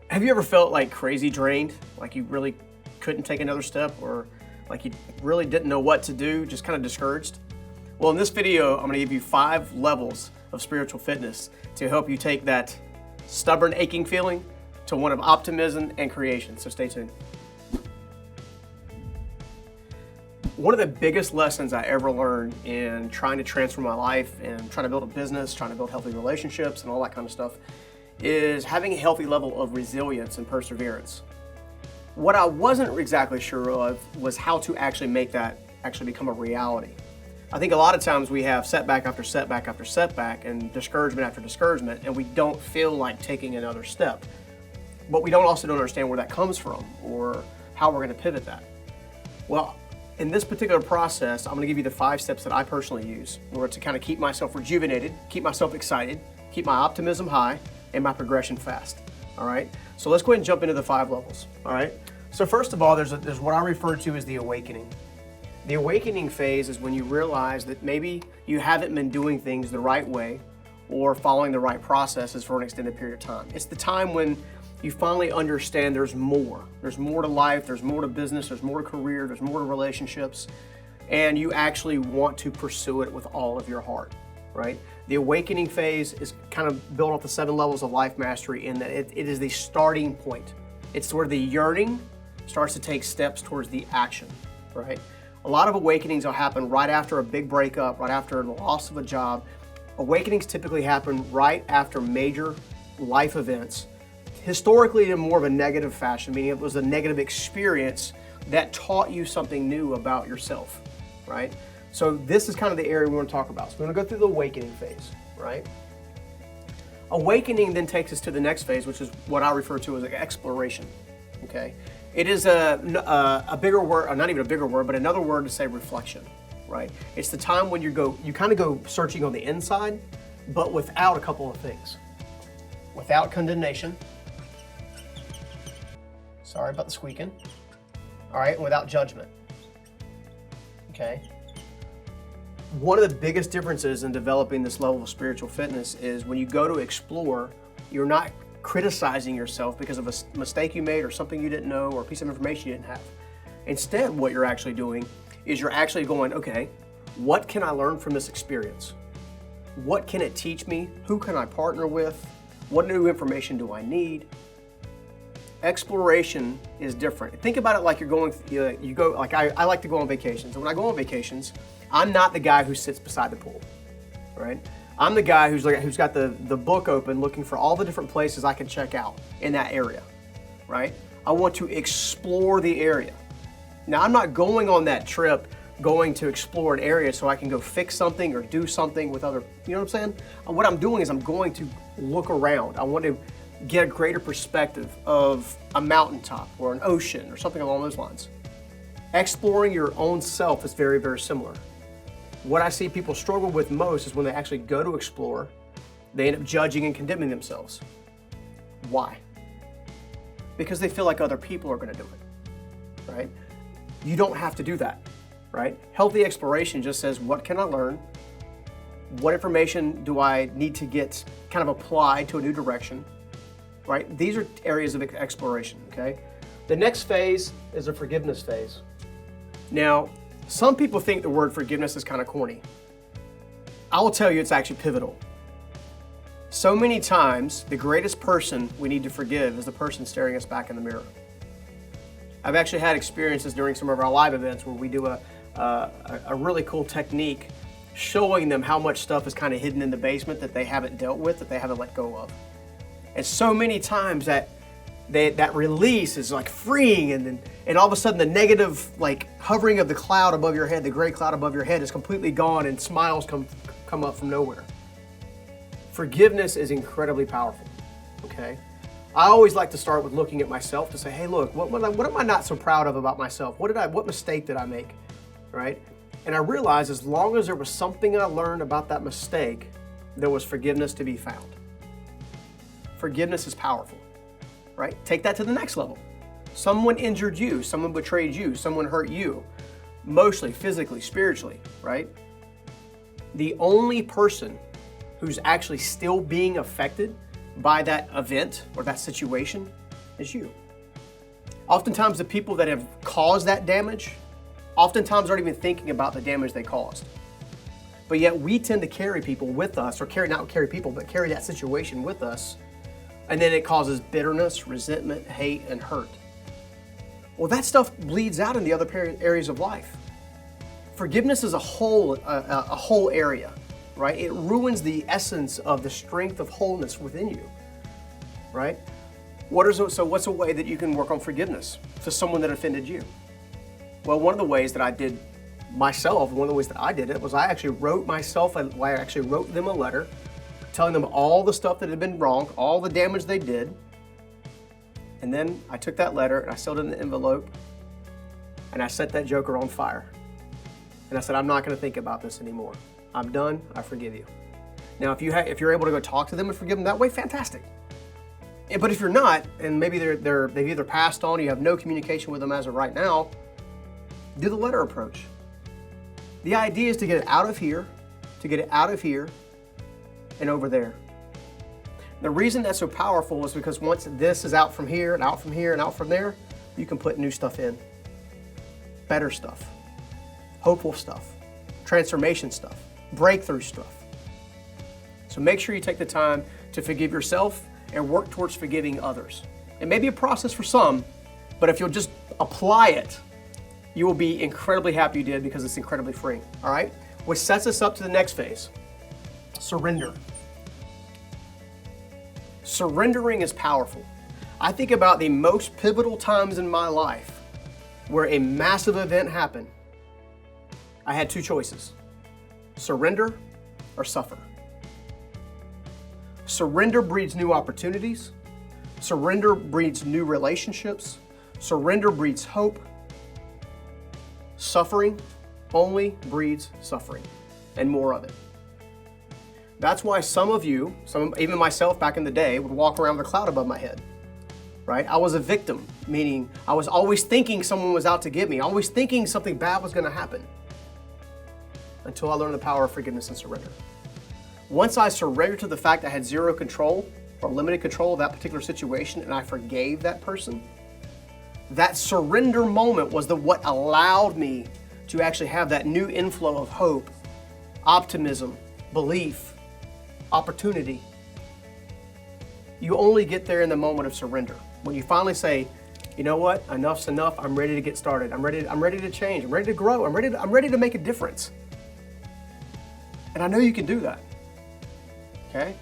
Have you ever felt like crazy drained? Like you really couldn't take another step, or like you really didn't know what to do, just kind of discouraged? Well, in this video, I'm gonna give you 5 levels of spiritual fitness to help you take that stubborn, aching feeling to one of optimism and creation. So stay tuned. One of the biggest lessons I ever learned in trying to transform my life and trying to build a business, trying to build healthy relationships and all that kind of stuff is having a healthy level of resilience and perseverance. What I wasn't exactly sure of was how to actually make that actually become a reality. I think a lot of times we have setback after setback after setback and discouragement after discouragement, and we don't feel like taking another step. But we also don't understand where that comes from or how we're going to pivot that. Well, in this particular process, I'm going to give you the 5 steps that I personally use in order to kind of keep myself rejuvenated, keep myself excited, keep my optimism high, and my progression fast. All right, so let's go ahead and jump into the 5 levels. All right, so first of all, there's what I refer to as the awakening. The awakening phase is when you realize that maybe you haven't been doing things the right way or following the right processes for an extended period of time. It's the time when you finally understand there's more. There's more to life, there's more to business, there's more to career, there's more to relationships, and you actually want to pursue it with all of your heart, right? The awakening phase is kind of built off the 7 levels of life mastery in that it is the starting point. It's where the yearning starts to take steps towards the action, right? A lot of awakenings will happen right after a big breakup, right after the loss of a job. Awakenings typically happen right after major life events, historically in more of a negative fashion, meaning it was a negative experience that taught you something new about yourself, right? So this is kind of the area we want to talk about. So we're going to go through the awakening phase, right? Awakening then takes us to the next phase, which is what I refer to as exploration, okay? It is a bigger word, not even a bigger word, but another word to say reflection, right? It's the time when you kind of go searching on the inside, but without a couple of things. Without condemnation. Sorry about the squeaking. All right, and without judgment, okay? One of the biggest differences in developing this level of spiritual fitness is when you go to explore, you're not criticizing yourself because of a mistake you made or something you didn't know or a piece of information you didn't have. Instead, what you're actually doing is you're actually going, okay, what can I learn from this experience? What can it teach me? Who can I partner with? What new information do I need? Exploration is different. Think about it like you're going, you go, like I like to go on vacations. And when I go on vacations, I'm not the guy who sits beside the pool, right? I'm the guy who's got the book open looking for all the different places I can check out in that area, right? I want to explore the area. Now, I'm not going on that trip going to explore an area so I can go fix something or do something with other, you know what I'm saying? What I'm doing is I'm going to look around. I want to get a greater perspective of a mountaintop or an ocean or something along those lines. Exploring your own self is very, very similar. What I see people struggle with most is when they actually go to explore, they end up judging and condemning themselves. Why? Because they feel like other people are going to do it, right? You don't have to do that, right? Healthy exploration just says, what can I learn? What information do I need to get kind of applied to a new direction, right? These are areas of exploration, okay? The next phase is a forgiveness phase. Now, some people think the word forgiveness is kind of corny. I will tell you it's actually pivotal. So many times, the greatest person we need to forgive is the person staring us back in the mirror. I've actually had experiences during some of our live events where we do a really cool technique showing them how much stuff is kind of hidden in the basement that they haven't dealt with, that they haven't let go of. And so many times that release is like freeing, and all of a sudden the negative like hovering of the cloud above your head, the gray cloud above your head is completely gone and smiles come up from nowhere. Forgiveness is incredibly powerful, okay? I always like to start with looking at myself to say, hey, look, what am I not so proud of about myself? What mistake did I make, right? And I realized as long as there was something I learned about that mistake, there was forgiveness to be found. Forgiveness is powerful, right? Take that to the next level. Someone injured you, someone betrayed you, someone hurt you, emotionally, physically, spiritually, right? The only person who's actually still being affected by that event or that situation is you. Oftentimes the people that have caused that damage, oftentimes aren't even thinking about the damage they caused. But yet we tend to carry people with us, or not carry people, but carry that situation with us. And then it causes bitterness, resentment, hate, and hurt. Well, that stuff bleeds out in the other areas of life. Forgiveness is a whole area, right? It ruins the essence of the strength of wholeness within you, right? What's a way that you can work on forgiveness to someone that offended you? Well, one of the ways that I did myself, one of the ways that I did it was I actually wrote them a letter telling them all the stuff that had been wrong, all the damage they did. And then I took that letter and I sealed it in the envelope and I set that joker on fire. And I said, I'm not going to think about this anymore. I'm done. I forgive you. Now, if you're able to go talk to them and forgive them that way, fantastic. But if you're not, and maybe they've either passed on, you have no communication with them as of right now, do the letter approach. The idea is to get it out of here, and over there. The reason that's so powerful is because once this is out from here and out from here and out from there, you can put new stuff in. Better stuff, hopeful stuff, transformation stuff, breakthrough stuff. So make sure you take the time to forgive yourself and work towards forgiving others. It may be a process for some, but if you'll just apply it, you will be incredibly happy you did because it's incredibly freeing, all right? Which sets us up to the next phase, surrender. Surrendering is powerful. I think about the most pivotal times in my life where a massive event happened. I had two choices, surrender or suffer. Surrender breeds new opportunities. Surrender breeds new relationships. Surrender breeds hope. Suffering only breeds suffering and more of it. That's why some of you, even myself back in the day, would walk around with a cloud above my head, right? I was a victim, meaning I was always thinking someone was out to get me, always thinking something bad was going to happen, until I learned the power of forgiveness and surrender. Once I surrendered to the fact I had zero control or limited control of that particular situation and I forgave that person, that surrender moment was what allowed me to actually have that new inflow of hope, optimism, belief, opportunity. You only get there in the moment of surrender. When you finally say, you know what, enough's enough, I'm ready to get started. I'm ready to change, I'm ready to grow, I'm ready to make a difference. And I know you can do that. Okay?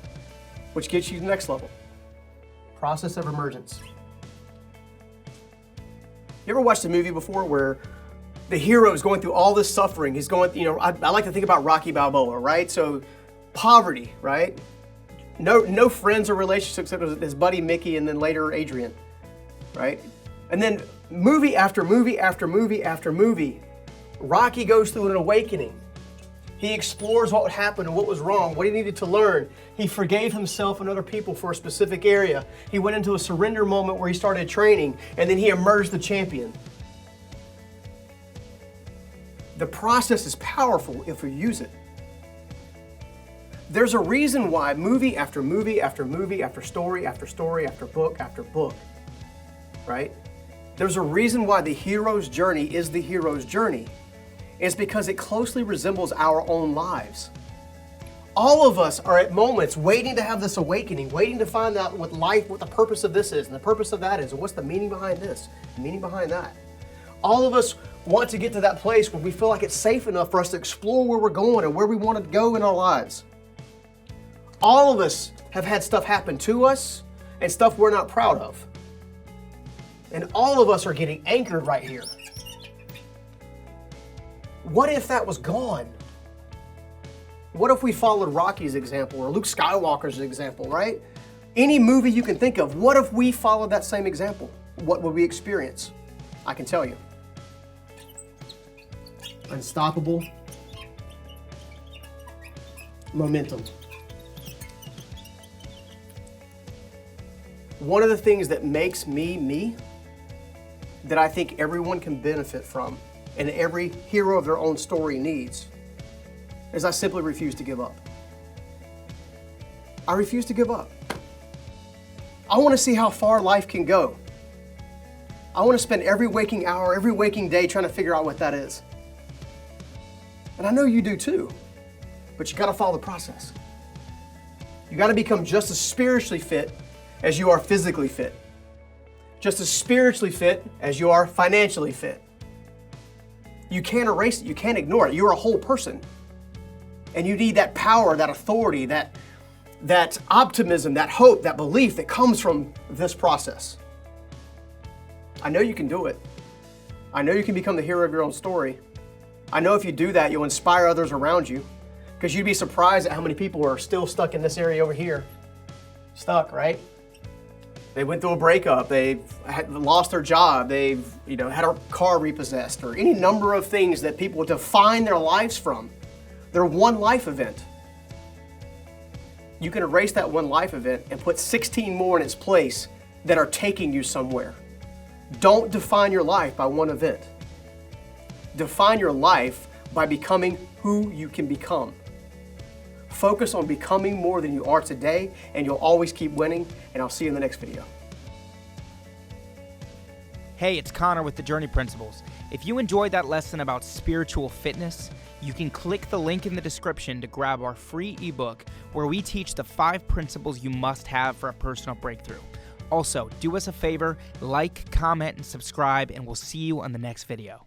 Which gets you to the next level. Process of emergence. You ever watched a movie before where the hero is going through all this suffering? He's going, I like to think about Rocky Balboa, right? So poverty, right? No friends or relationships except his buddy Mickey and then later Adrian, right? And then movie after movie after movie after movie, Rocky goes through an awakening. He explores what happened and what was wrong, what he needed to learn. He forgave himself and other people for a specific area. He went into a surrender moment where he started training, and then he emerged the champion. The process is powerful if we use it. There's a reason why movie after movie after movie after story after story after book, right? There's a reason why the hero's journey is the hero's journey. It's because it closely resembles our own lives. All of us are at moments waiting to have this awakening, waiting to find out what the purpose of this is, and the purpose of that is, and what's the meaning behind this, the meaning behind that. All of us want to get to that place where we feel like it's safe enough for us to explore where we're going and where we want to go in our lives. All of us have had stuff happen to us and stuff we're not proud of. And all of us are getting anchored right here. What if that was gone? What if we followed Rocky's example or Luke Skywalker's example, right? Any movie you can think of, what if we followed that same example? What would we experience? I can tell you. Unstoppable momentum. One of the things that makes me, me, that I think everyone can benefit from and every hero of their own story needs, is I simply refuse to give up. I refuse to give up. I want to see how far life can go. I want to spend every waking hour, every waking day trying to figure out what that is. And I know you do too, but you got to follow the process. You got to become just as spiritually fit as you are physically fit. Just as spiritually fit as you are financially fit. You can't erase it. You can't ignore it. You're a whole person. And you need that power, that authority, that optimism, that hope, that belief that comes from this process. I know you can do it. I know you can become the hero of your own story. I know if you do that, you'll inspire others around you, because you'd be surprised at how many people are still stuck in this area over here. Stuck, right? They went through a breakup, they've lost their job, they've had a car repossessed, or any number of things that people define their lives from. Their one life event. You can erase that one life event and put 16 more in its place that are taking you somewhere. Don't define your life by one event. Define your life by becoming who you can become. Focus on becoming more than you are today, and you'll always keep winning, and I'll see you in the next video. Hey, it's Connor with the Journey Principles. If you enjoyed that lesson about spiritual fitness, you can click the link in the description to grab our free ebook where we teach the 5 principles you must have for a personal breakthrough. Also, do us a favor, like, comment, and subscribe, and we'll see you on the next video.